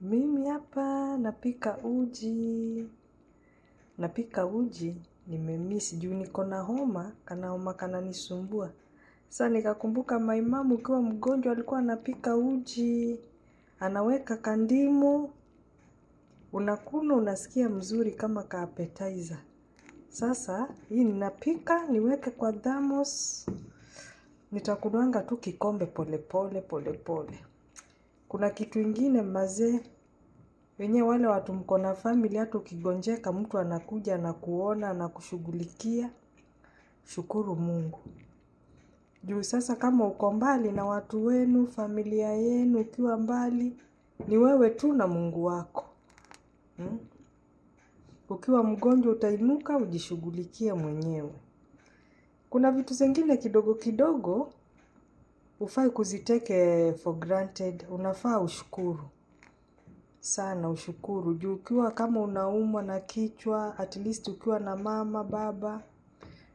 Mimi hapa napika uji. Napika uji, nimemiss juu niko na homa, homa kananisumbua. Sasa nikakumbuka my mom ukiwa mgonjwa alikuwa anapika uji. Anaweka kandimu, unakunywa unasikia mzuri kama ka appetizer. Sasa hii ninapika, niweke kwa thermos. Nitakunywanga tu kikombe pole pole. Kuna kitu ingine mazee, wenyewe wale watu mko na family, hata ukigonjeka mtu anakuja na kuona na kushughulikia. Shukuru Mungu. Juu sasa kama uko mbali na watu wenu, familia yenu, ukiwa mbali, ni wewe tu na Mungu wako. Ukiwa mgonjwa utainuka ujishughulikie mwenyewe. Kuna vitu zingine kidogo kidogo hufai kuziteke for granted, unafaa ushukuru. Sana ushukuru. Juu ukiwa kama unaumwa na kichwa, at least ukiwa na mama, baba,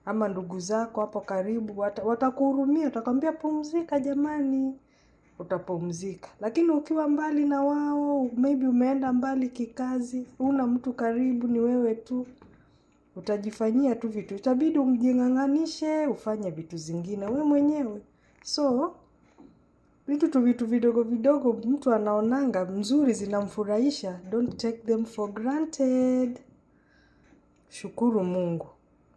ama ndugu zako hapo karibu, watakuhurumia, watakwambia pumzika jamani, utapumzika. Lakini ukiwa mbali na wao, maybe umeenda mbali kikazi, huna mtu karibu, ni wewe tu, utajifanyia tu vitu. Itabidi umjing'ang'anishe, ufanye vitu zingine wewe mwenyewe. So, vitu vidogo vidogo mtu anaonanga mzuri zinamfurahisha, don't take them for granted. Shukuru Mungu.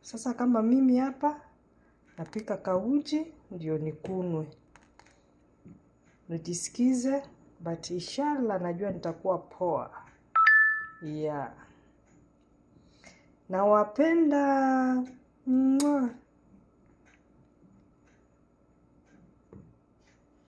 Sasa kama mimi hapa napika kauji ndio nikunywe. Nijisikize, but inshallah najua nitakuwa poa. Yeah. Nawapenda.